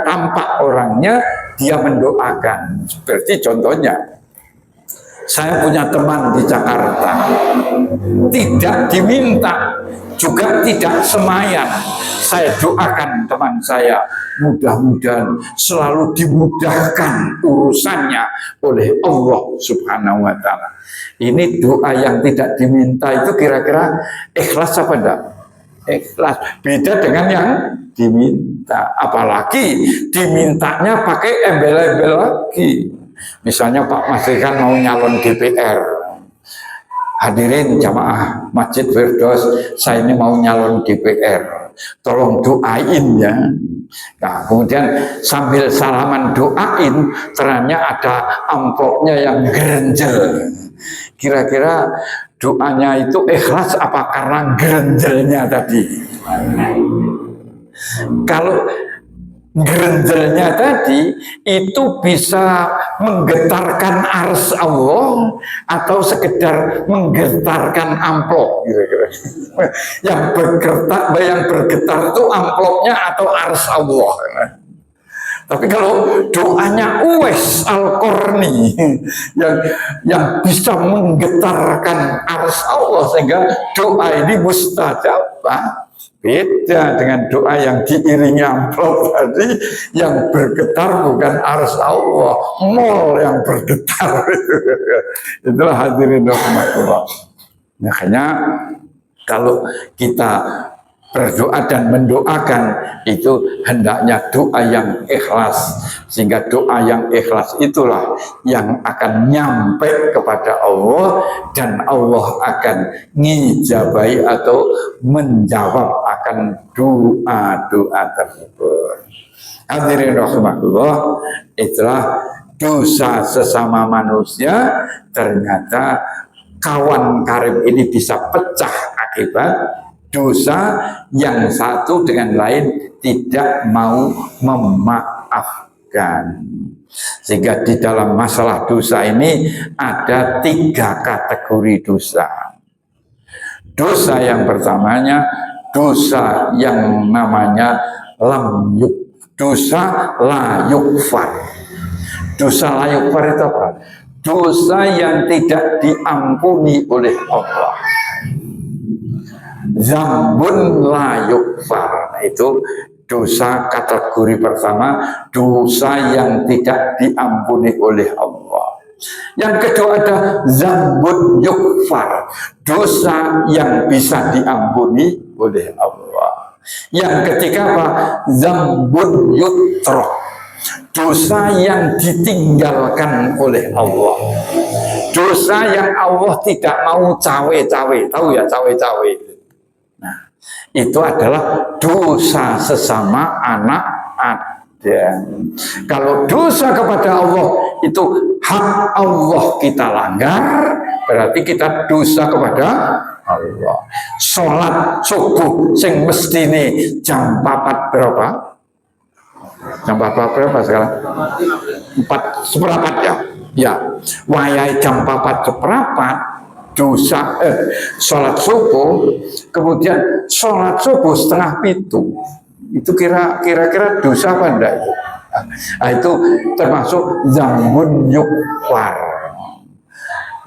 tampak orangnya dia mendoakan. Seperti contohnya, saya punya teman di Jakarta, tidak diminta, juga tidak semayan. Saya doakan teman saya, mudah-mudahan selalu dimudahkan urusannya oleh Allah Subhanahu wa Ta'ala. Ini doa yang tidak diminta itu kira-kira ikhlas apa enggak? Ikhlas. Beda dengan yang diminta. Apalagi dimintanya pakai embel-embel lagi. Misalnya Pak Masrikan mau nyalon DPR, hadirin jamaah Masjid Firdaus, saya ini mau nyalon DPR, tolong doain ya. Nah, kemudian sambil salaman doain, ternyata ada amplopnya yang gerenjel. Kira-kira doanya itu ikhlas apa karena gerenjelnya tadi? Kalau gerenjelnya tadi itu bisa menggetarkan ars Allah atau sekedar menggetarkan amplop kira-kira. Yang bergetar itu amplopnya atau ars Allah. Tapi kalau doanya Uwais Al-Qarni yang bisa menggetarkan ars Allah sehingga doa ini mustajab, beda dengan doa yang diiringi amplop tadi, yang bergetar bukan ars Allah, mall yang bergetar. Itulah hadirin rahmatullah. Makanya kalau kita berdoa dan mendoakan itu hendaknya doa yang ikhlas, sehingga doa yang ikhlas itulah yang akan nyampe kepada Allah dan Allah akan ngijabai atau menjawab akan doa-doa tersebut. Hadirin rahmatullah, itulah dosa sesama manusia. Ternyata kawan karib ini bisa pecah akibat dosa yang satu dengan lain tidak mau memaafkan. Sehingga di dalam masalah dosa ini ada 3 kategori dosa. Dosa yang pertamanya dosa yang namanya dosa la yukfar. Dosa la yukfar itu apa? Dosa yang tidak diampuni oleh Allah. Zambun la yukfar, itu dosa kategori pertama, dosa yang tidak diampuni oleh Allah. Yang kedua ada zambun yukfar, dosa yang bisa diampuni oleh Allah. Yang ketiga apa? Zambun yutrok, dosa yang ditinggalkan oleh Allah. Dosa yang Allah tidak mau cawe-cawe, tahu ya cawe-cawe? Itu adalah dosa sesama anak Adam. Kalau dosa kepada Allah itu hak Allah kita langgar, berarti kita dosa kepada Allah. Sholat subuh sing mestine jam 4 berapa? Jam 4 berapa sekarang? 4:15 ya. Ya, wayai jam 4:15 dosa sholat subuh, kemudian sholat subuh 6:30, itu kira-kira dosa apa enggak itu? Nah, itu termasuk zambun yukfar.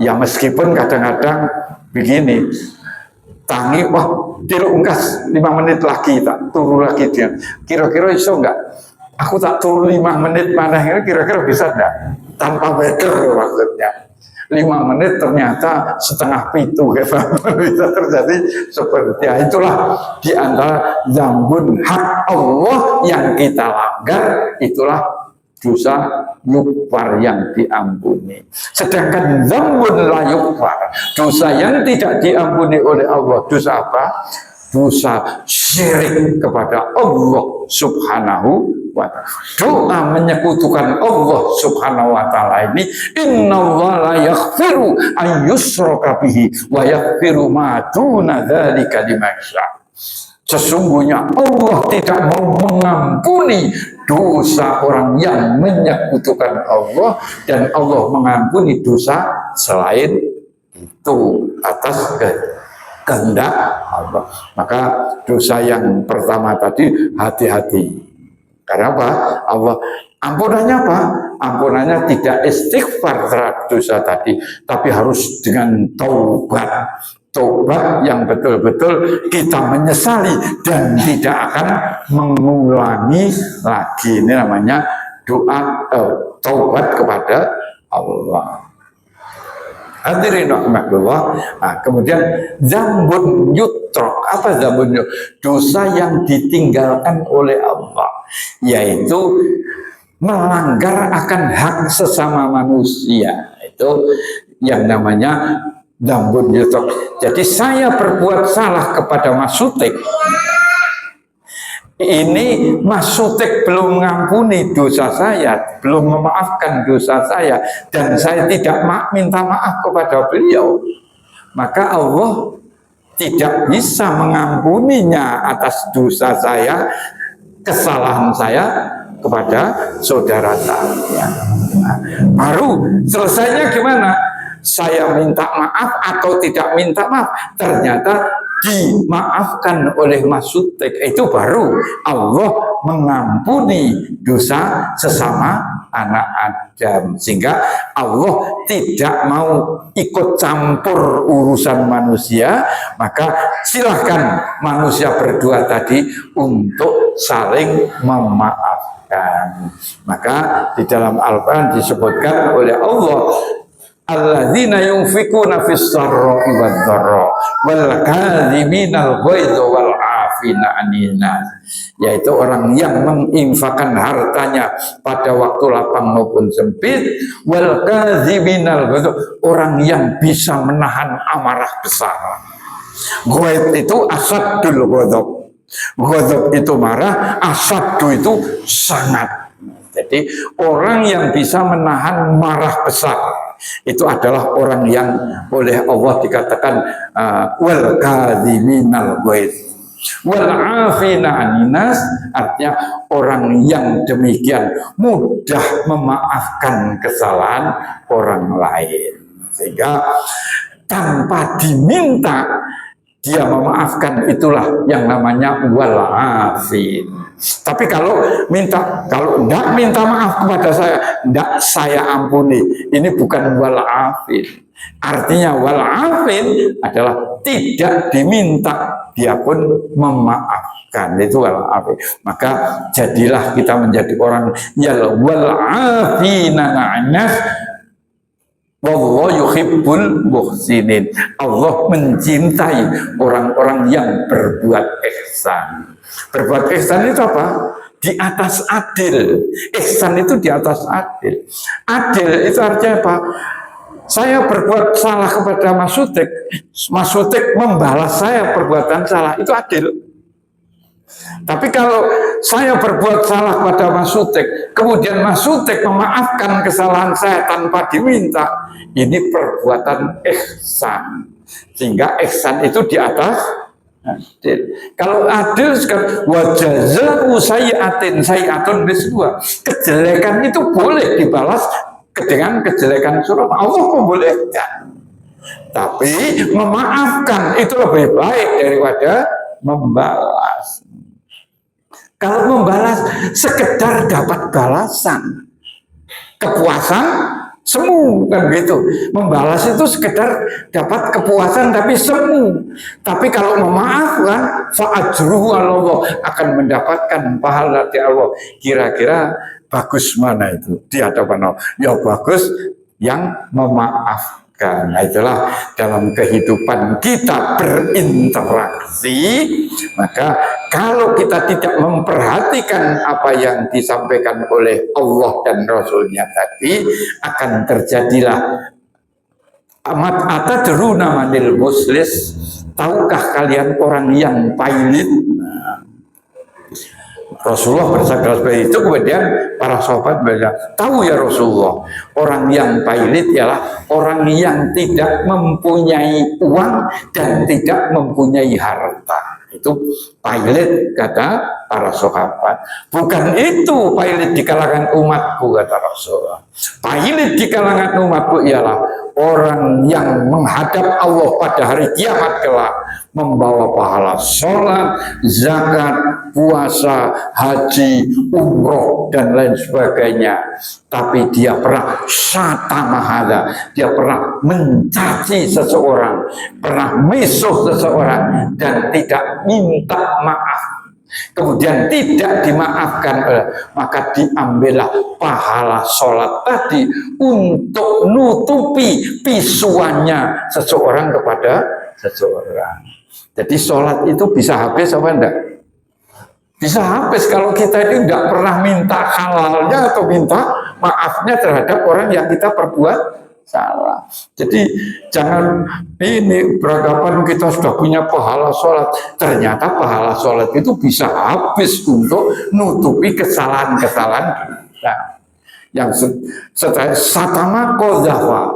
Ya meskipun kadang-kadang begini, tangi wah tiru ungkas 5 menit lagi tak turu lagi dia, kira-kira iso enggak? Aku tak turu 5 menit mana kira-kira bisa enggak? Tanpa weather maksudnya. 5 menit ternyata 6:30 bisa terjadi seperti itulah di antara zambun hak Allah yang kita langgar, itulah dosa yukfar yang diampuni. Sedangkan zambun la yukfar, dosa yang tidak diampuni oleh Allah, dosa apa? Dosa syirik kepada Allah Subhanahu wa ta'ala. Doa menyekutukan Allah Subhanahu wa ta'ala ini, innallaha la yaghfiru an yushraka bihi wa yaghfiru ma duna dzalika liman yasha. Sesungguhnya Allah tidak mau mengampuni dosa orang yang menyekutukan Allah, dan Allah mengampuni dosa selain itu atas kehendak Allah. Maka dosa yang pertama tadi hati-hati. Karena apa? Allah ampunannya apa? Ampunannya tidak istighfar terhadap dosa tadi, tapi harus dengan taubat. Taubat yang betul-betul kita menyesali dan tidak akan mengulangi lagi. Ini namanya doa taubat kepada Allah. Hadirin rahmatullah. Nah, kemudian zambun yutrok. Apa zambun yutrok? Dosa yang ditinggalkan oleh Allah, yaitu melanggar akan hak sesama manusia. Itu yang namanya zambun yutrok. Jadi saya berbuat salah kepada Mas Sutik. Ini Mas Sutik belum mengampuni dosa saya, belum memaafkan dosa saya, dan saya tidak minta maaf kepada beliau, maka Allah tidak bisa mengampuninya atas dosa saya, kesalahan saya kepada saudara saya. Nah, baru selesainya gimana? Saya minta maaf atau tidak minta maaf, ternyata dimaafkan oleh Mas Sutik, itu baru Allah mengampuni dosa sesama anak Adam, sehingga Allah tidak mau ikut campur urusan manusia. Maka silahkan manusia berdua tadi untuk saling memaafkan. Maka di dalam Al-Quran disebutkan oleh Allah, alladzina yunfikuna fis sarra'i wad dharra wal kadhiminal ghaidha wal afina 'anil nas, yaitu orang yang menginfakkan hartanya pada waktu lapang maupun sempit, wal kadhiminal ghaidha, orang yang bisa menahan amarah besar. Ghaid itu asadul ghadab. Ghadab itu marah, asadu itu sangat. Jadi orang yang bisa menahan marah besar itu adalah orang yang oleh Allah dikatakan wal kadhiminal ghaidh wal afina 'anil nas, artinya orang yang demikian mudah memaafkan kesalahan orang lain, sehingga tanpa diminta dia memaafkan. Itulah yang namanya wal afin. Tapi kalau tidak minta maaf kepada saya, tidak saya ampuni, ini bukan wal afin. Artinya wal afin adalah tidak diminta, dia pun memaafkan, itu wal afin. Maka jadilah kita menjadi orang yang wal afina 'anil nas, wallahu yuhibbul muhsinin. Allah mencintai orang-orang yang berbuat ihsan. Berbuat ihsan itu apa? Di atas adil. Ihsan itu di atas adil. Adil itu artinya apa? Saya berbuat salah kepada Mas Sutik, Mas Sutik membalas saya perbuatan salah, itu adil. Tapi kalau saya berbuat salah pada Mas Sutik, kemudian Mas Sutik memaafkan kesalahan saya tanpa diminta, ini perbuatan ihsan. Sehingga ihsan itu di atas adil. Kalau adil sekarang wajazau sayi'atun biswa, kejelekan itu boleh dibalas dengan kejelekan suruh, Allah membolehkan. Tapi memaafkan itu lebih baik daripada membalas. Kalau membalas sekedar dapat balasan, kepuasan semu, kan gitu. Membalas itu sekedar dapat kepuasan tapi semu. Tapi kalau memaafkan, fa'ajruhu Allah, akan mendapatkan pahala dari Allah. Kira-kira bagus mana itu di hadapan Allah? Ya bagus yang memaafkan. Nah, itulah dalam kehidupan kita berinteraksi. Maka kalau kita tidak memperhatikan apa yang disampaikan oleh Allah dan Rasulnya tadi, akan terjadilah amat atadruna manil muslis, tahukah kalian orang yang pailit? Rasulullah bersabda seperti itu, kemudian para sahabat berkata, tahu ya Rasulullah, orang yang pailit ialah orang yang tidak mempunyai uang dan tidak mempunyai harta. Itu pailit, kata para sahabat. Bukan itu pailit di kalangan umatku, kata Rasulullah. Pailit di kalangan umatku ialah orang yang menghadap Allah pada hari kiamat kelak membawa pahala sholat, zakat, puasa, haji, umroh dan lain sebagainya, tapi dia pernah satamahada, dia pernah mencaci seseorang, pernah misuh seseorang dan tidak minta maaf, kemudian tidak dimaafkan, maka diambillah pahala sholat tadi untuk nutupi pisuannya seseorang kepada seseorang. Jadi sholat itu bisa habis apa enggak? Bisa habis kalau kita ini tidak pernah minta halalnya atau minta maafnya terhadap orang yang kita perbuat salah. Jadi jangan ini beranggapan kita sudah punya pahala sholat, ternyata pahala sholat itu bisa habis untuk nutupi kesalahan-kesalahan kita. Yang setelah satama kozafa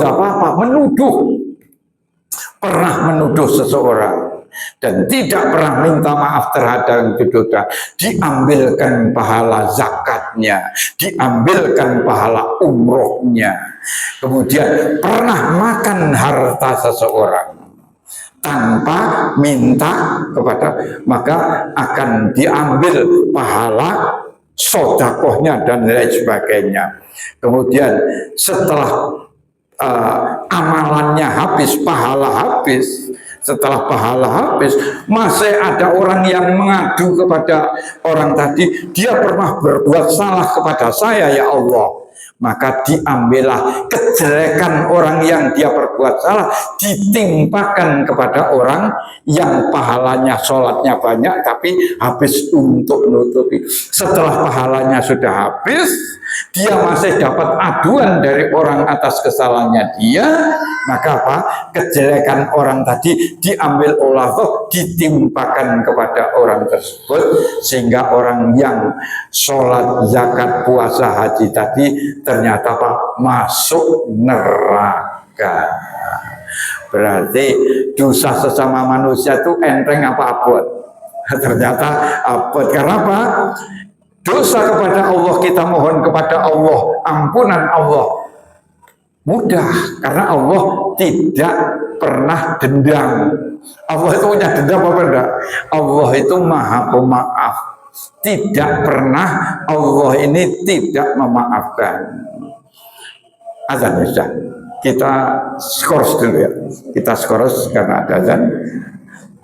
apa? Menuduh, pernah menuduh seseorang dan tidak pernah minta maaf terhadap yang diduga, diambilkan pahala zakatnya, diambilkan pahala umrohnya. Kemudian pernah makan harta seseorang tanpa minta kepada, maka akan diambil pahala sodakohnya dan lain sebagainya. Kemudian setelah amalannya habis, pahala habis, setelah pahala habis, masih ada orang yang mengadu kepada orang tadi, dia pernah berbuat salah kepada saya ya Allah, maka diambillah kejelekan orang yang dia perbuat salah, ditimpakan kepada orang yang pahalanya sholatnya banyak tapi habis untuk menutupi. Setelah pahalanya sudah habis, dia masih dapat aduan dari orang atas kesalahannya dia, maka apa? Kejelekan orang tadi diambil oleh Allah, ditimpakan kepada orang tersebut, sehingga orang yang sholat, zakat, puasa, haji tadi ternyata apa? Masuk neraka. Berarti dosa sesama manusia itu enteng apa abot? Ternyata abot. Karena apa? Dosa kepada Allah, kita mohon kepada Allah ampunan Allah mudah, karena Allah tidak pernah dendam. Allah itu punya dendam apa enggak? Allah itu maha pemaaf, tidak pernah Allah ini tidak memaafkan. Azan sudah, kita skors dulu ya, kita skors karena ada azan.